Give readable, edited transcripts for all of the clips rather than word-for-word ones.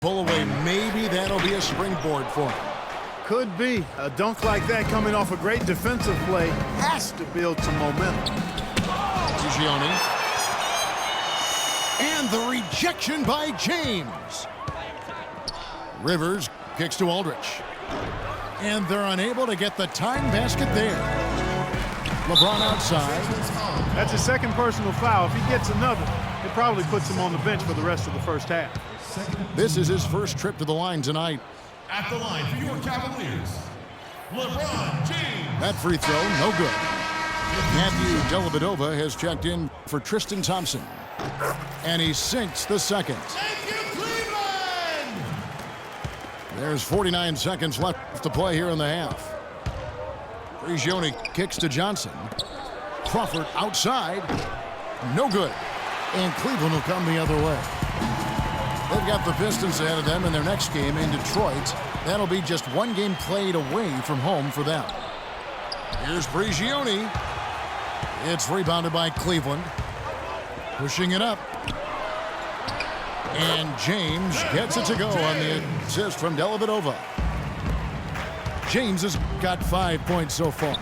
pull away. Maybe that'll be a springboard for him. Could be. A dunk like that coming off a great defensive play has to build some momentum. Prigioni. And the rejection by James. Rivers kicks to Aldridge. And they're unable to get the tying basket there. LeBron outside. That's his second personal foul. If he gets another, it probably puts him on the bench for the rest of the first half. This is his first trip to the line tonight. At the line for your Cavaliers, LeBron James. That free throw, no good. Matthew Dellavedova has checked in for Tristan Thompson. And he sinks the second. Thank you, Cleveland! There's 49 seconds left to play here in the half. Prigioni kicks to Johnson. Crawford outside. No good. And Cleveland will come the other way. They've got the Pistons ahead of them in their next game in Detroit. That'll be just one game played away from home for them. Here's Prigioni. It's rebounded by Cleveland. Pushing it up. And James gets it to go on the assist from Dellavedova. James has got 5 points so far.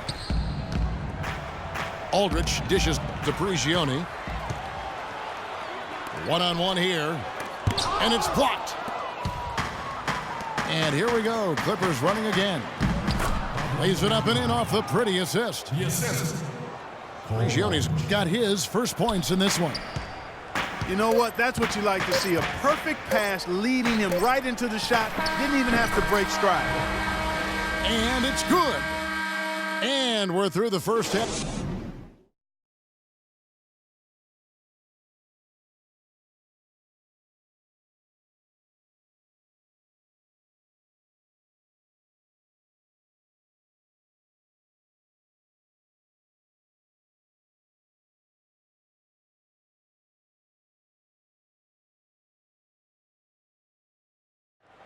Aldridge dishes to Prigioni. One-on-one here. And it's blocked. And here we go. Clippers running again. Lays it up and in off the pretty assist. The assist. Prigioni's got his first points in this one. You know what? That's what you like to see. A perfect pass leading him right into the shot. Didn't even have to break stride. And it's good. And we're through the first half.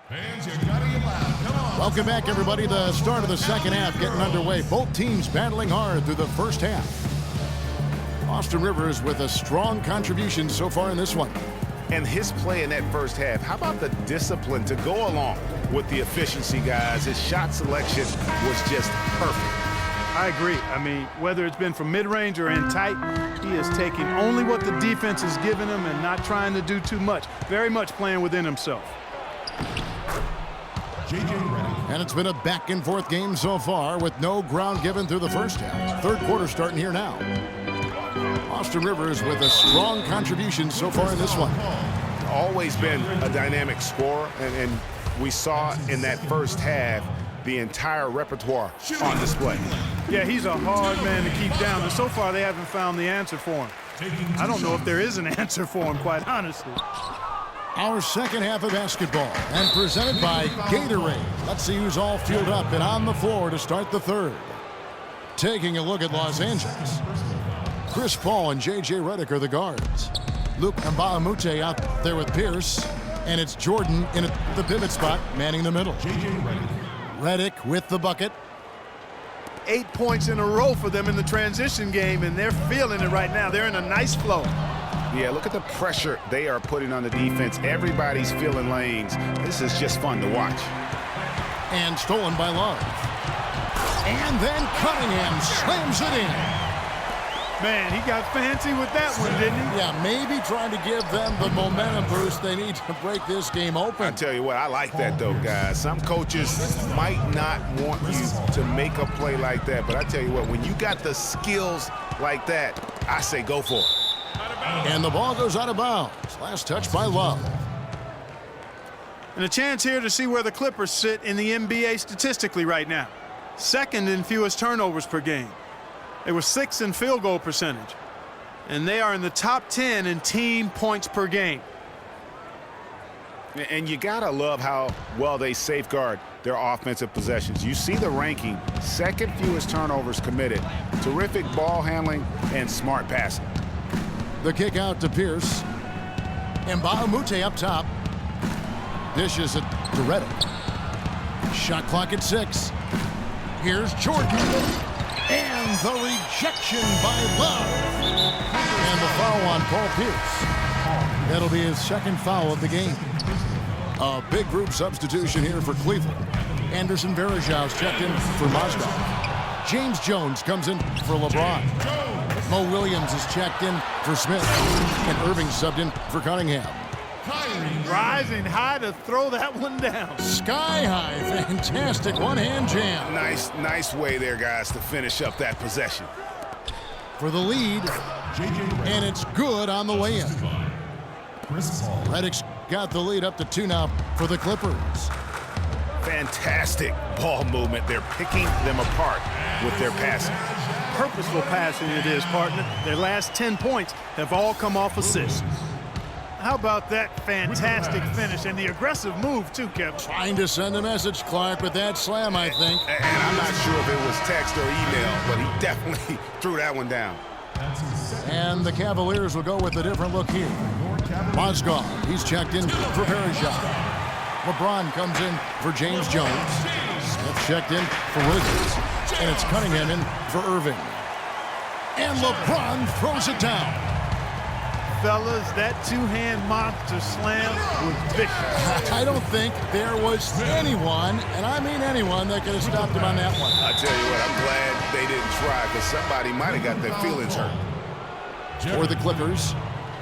Fans, you gotta get loud. Come on. Welcome back, everybody. The start of the second half getting underway. Both teams battling hard through the first half. Austin Rivers with a strong contribution so far in this one. And his play in that first half, how about the discipline to go along with the efficiency, guys? His shot selection was just perfect. I agree. I mean, whether it's been from mid-range or in tight, he is taking only what the defense is giving him and not trying to do too much. Very much playing within himself. And it's been a back-and-forth game so far with no ground given through the first half. Third quarter starting here now. Austin Rivers with a strong contribution so far in this one. Always been a dynamic scorer, and we saw in that first half the entire repertoire on display. Yeah, he's a hard man to keep down, and so far they haven't found the answer for him. I don't know if there is an answer for him, quite honestly. Our second half of basketball and presented by Gatorade. Let's see who's all fueled up and on the floor to start the third. Taking a look at Los Angeles. Chris Paul and J.J. Redick are the guards. Luke Mbah-a-Moute out there with Pierce. And it's Jordan in the pivot spot, manning the middle. Redick with the bucket. 8 points in a row for them in the transition game, and they're feeling it right now. They're in a nice flow. Yeah, look at the pressure they are putting on the defense. Everybody's filling lanes. This is just fun to watch. And stolen by Love. And then Cunningham slams it in. Man, he got fancy with that one, didn't he? Yeah, maybe trying to give them the momentum boost they need to break this game open. I tell you what, I like that though, guys. Some coaches might not want you to make a play like that, but I tell you what, when you got the skills like that, I say go for it. And the ball goes out of bounds. Last touch by Love. And a chance here to see where the Clippers sit in the NBA statistically right now. Second in fewest turnovers per game. They were 6th in field goal percentage. And they are in the top 10 in team points per game. And you gotta love how well they safeguard their offensive possessions. You see the ranking, second fewest turnovers committed. Terrific ball handling and smart passing. The kick out to Pierce. Mbah-a-Moute up top. Dishes it to Redick. Shot clock at 6. Here's Jordan. And the rejection by Love. And the foul on Paul Pierce. That'll be his second foul of the game. A big group substitution here for Cleveland. Anderson Varejão's checked in for Mozgov. James Jones comes in for LeBron. Mo Williams is checked in for Smith. And Irving subbed in for Cunningham. Rising high to throw that one down. Sky high, fantastic one-hand jam. Nice way there, guys, to finish up that possession. For the lead, and it's good on the way in. Reddick's got the lead up to 2 now for the Clippers. Fantastic ball movement. They're picking them apart with their passing. Purposeful passing it is, partner. Their last 10 points have all come off assists. How about that fantastic finish and the aggressive move, too, Kevin? Trying to send a message, Clark, with that slam, I think. And I'm not sure if it was text or email, but he definitely threw that one down. And the Cavaliers will go with a different look here. Mozgov, he's checked in for Varejão. LeBron comes in for James Jones. Smith checked in for Wiggins. And it's Cunningham in for Irving. And LeBron throws it down. Fellas, that two-hand monster slam was vicious. I don't think there was anyone, and I mean anyone, that could have stopped him on that one. I tell you what, I'm glad they didn't try, because somebody might have got their feelings hurt. For the Clippers,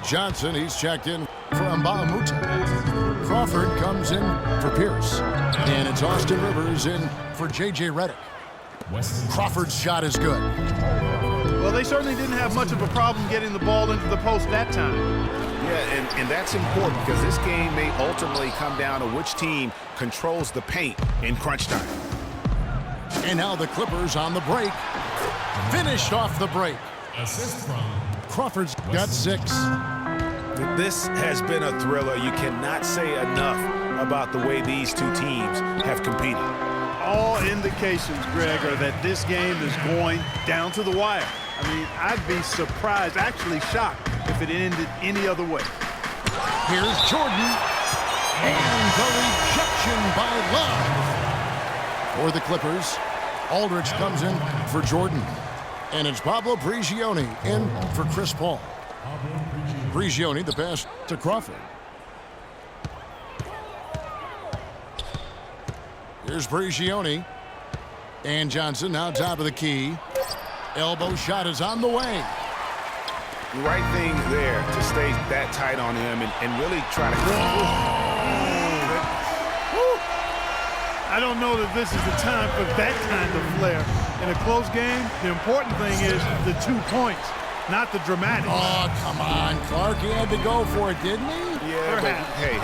Johnson, he's checked in for Mbah a Moute. Crawford comes in for Pierce. And it's Austin Rivers in for J.J. Redick. Crawford's shot is good. Well, they certainly didn't have much of a problem getting the ball into the post that time. Yeah, and that's important, because this game may ultimately come down to which team controls the paint in crunch time. And now the Clippers on the break. Finished off the break. Assist from Crawford's got 6. This has been a thriller. You cannot say enough about the way these two teams have competed. All indications, Greg, are that this game is going down to the wire. I mean, I'd be surprised, actually shocked, if it ended any other way. Here's Jordan. And the rejection by Love. For the Clippers, Aldridge comes in for Jordan. And it's Pablo Prigioni in for Chris Paul. Prigioni, the pass to Crawford. Here's Prigioni. And Johnson now top of the key. Elbow shot is on the way. The right thing there to stay that tight on him and really try to... I don't know that this is the time for that kind of flair. In a close game, the important thing is the 2 points, not the dramatics. Oh, come on, Clark. He had to go for it, didn't he? Yeah, but hey.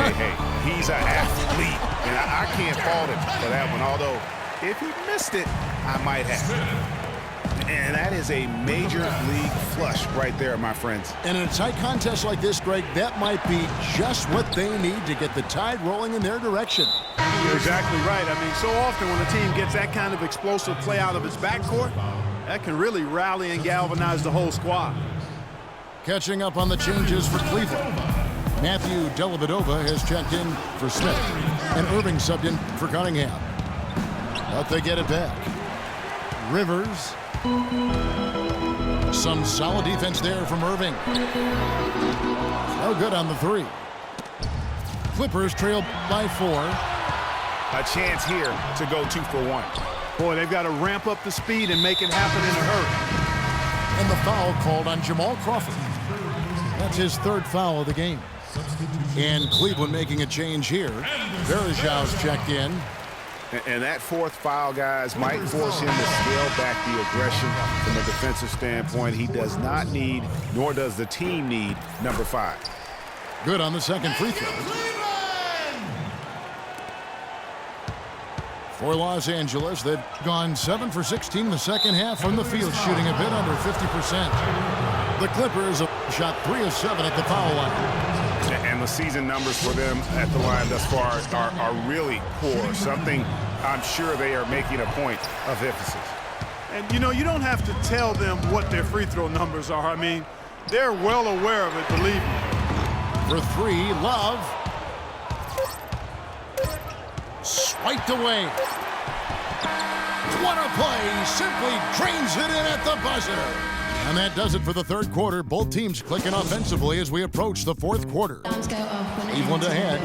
He's an athlete, and I can't fault him for that one. Although, if he missed it, I might have. And that is a major league flush right there, my friends. And in a tight contest like this, Greg, that might be just what they need to get the tide rolling in their direction. You're exactly right. I mean, so often when a team gets that kind of explosive play out of its backcourt, that can really rally and galvanize the whole squad. Catching up on the changes for Cleveland. Matthew Dellavedova has checked in for Smith. And Irving subbed in for Cunningham. But they get it back. Rivers. Some solid defense there from Irving. No good on the 3. Clippers trail by 4. A chance here to go 2 for 1. Boy, they've got to ramp up the speed and make it happen in a hurry. And the foul called on Jamal Crawford. That's his 3rd foul of the game. And Cleveland making a change here. Varejão's checked in. And that 4th foul, guys, might force him to scale back the aggression from a defensive standpoint. He does not need, nor does the team need, number 5. Good on the 2nd free throw. For Los Angeles, they've gone 7 for 16 the second half from the field, shooting a bit under 50%. The Clippers have shot 3 of 7 at the foul line. And the season numbers for them at the line thus far are really poor, something I'm sure they are making a point of emphasis. And, you know, you don't have to tell them what their free throw numbers are. I mean, they're well aware of it, believe me. For 3, Love. Swiped away. What a play. Simply drains it in at the buzzer. And that does it for the 3rd quarter. Both teams clicking offensively as we approach the 4th quarter. Cleveland ahead.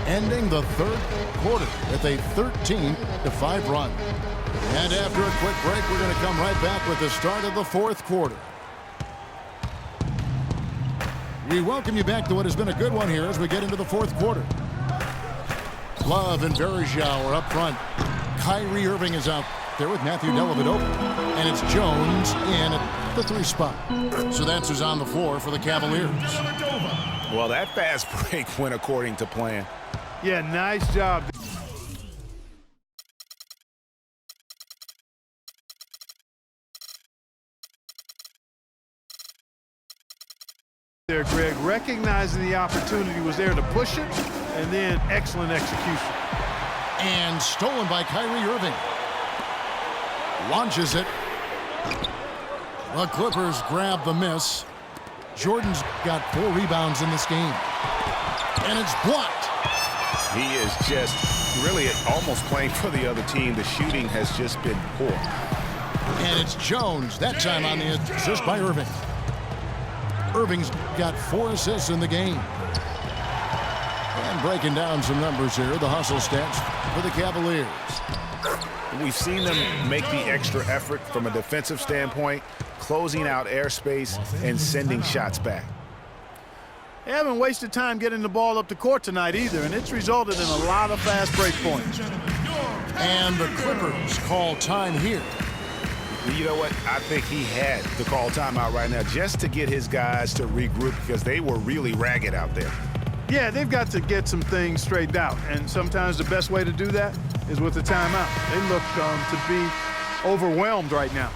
ending the third quarter with a 13-5 run. And after a quick break, we're going to come right back with the start of the fourth quarter. We welcome you back to what has been a good one here as we get into the fourth quarter. Love and Varejao are up front. Kyrie Irving is out there with Matthew Dellavedova. And it's Jones in at the 3 spot. So that's who's on the floor for the Cavaliers. Well, that fast break went according to plan. Yeah, nice job. There, Greg, recognizing the opportunity was there to push it, and then excellent execution. And stolen by Kyrie Irving. Launches it. The Clippers grab the miss. Jordan's got 4 rebounds in this game. And it's blocked. He is just really almost playing for the other team. The shooting has just been poor. And it's Jones, that time on the assist by Irving. Irving's got 4 assists in the game. And breaking down some numbers here, the hustle stats for the Cavaliers. We've seen them make the extra effort from a defensive standpoint, closing out airspace and sending shots back. They haven't wasted time getting the ball up the court tonight either, and it's resulted in a lot of fast break points. And the Clippers call time here. You know what? I think he had to call timeout right now just to get his guys to regroup because they were really ragged out there. Yeah, they've got to get some things straightened out, and sometimes the best way to do that is with a timeout. They look to be overwhelmed right now.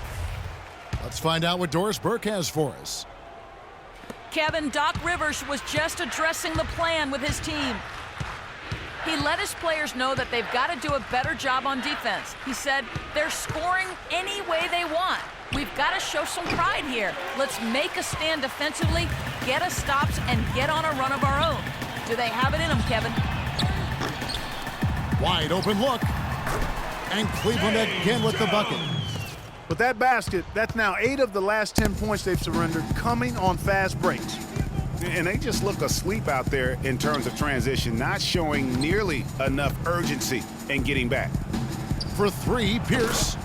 Let's find out what Doris Burke has for us. Kevin, Doc Rivers was just addressing the plan with his team. He let his players know that they've got to do a better job on defense. He said, they're scoring any way they want. We've got to show some pride here. Let's make a stand defensively, get us stops, and get on a run of our own. Do they have it in them, Kevin? Wide open look. And Cleveland again with the bucket. With that basket, that's now 8 of the last 10 points they've surrendered coming on fast breaks. And they just look asleep out there in terms of transition, not showing nearly enough urgency in getting back. For 3, Pierce.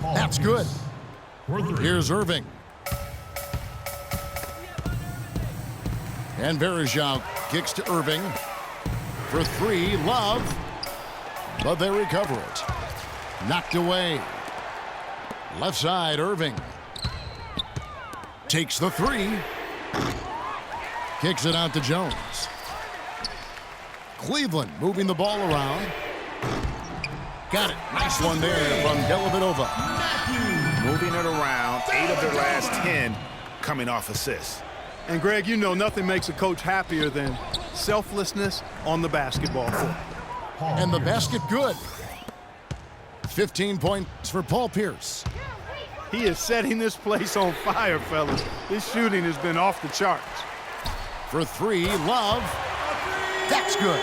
That's good. Here's Irving. And Varejao kicks to Irving. For 3, Love. But they recover it. Knocked away. Left side, Irving. Takes the 3. Kicks it out to Jones. Cleveland moving the ball around. Got it. Nice one there from Dellavedova. Moving it around, 8 of their last 10 coming off assists. And Greg, you know nothing makes a coach happier than selflessness on the basketball court. And the basket good. 15 points for Paul Pierce. He is setting this place on fire, fellas. This shooting has been off the charts. For 3, Love. That's good.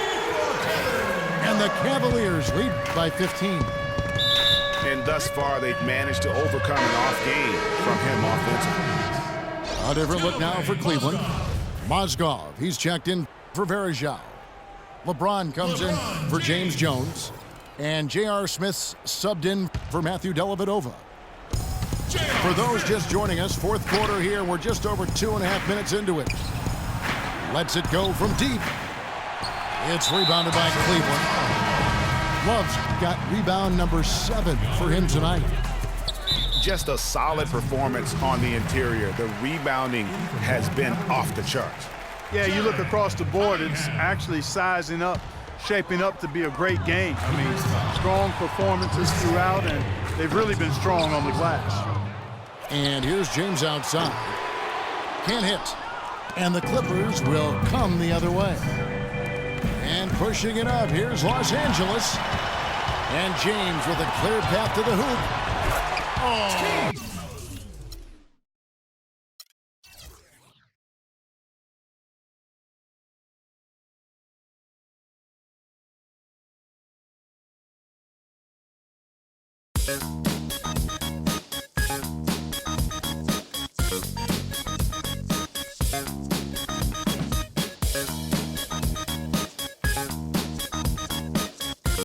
And the Cavaliers lead by 15. And thus far, they've managed to overcome an off game from him offensively. A different look now for Cleveland. Mozgov, he's checked in for Varejao. LeBron comes in for James Jones. And J.R. Smith's subbed in for Matthew Dellavedova. For those just joining us, fourth quarter here. We're just over 2.5 minutes into it. Lets it go from deep. It's rebounded by Cleveland. Love's got rebound number 7 for him tonight. Just a solid performance on the interior. The rebounding has been off the charts. Yeah, you look across the board, it's actually sizing up, shaping up to be a great game. I mean, strong performances throughout, and they've really been strong on the glass. And here's James outside. Can't hit. And the Clippers will come the other way. And pushing it up, here's Los Angeles. And James with a clear path to the hoop. Oh!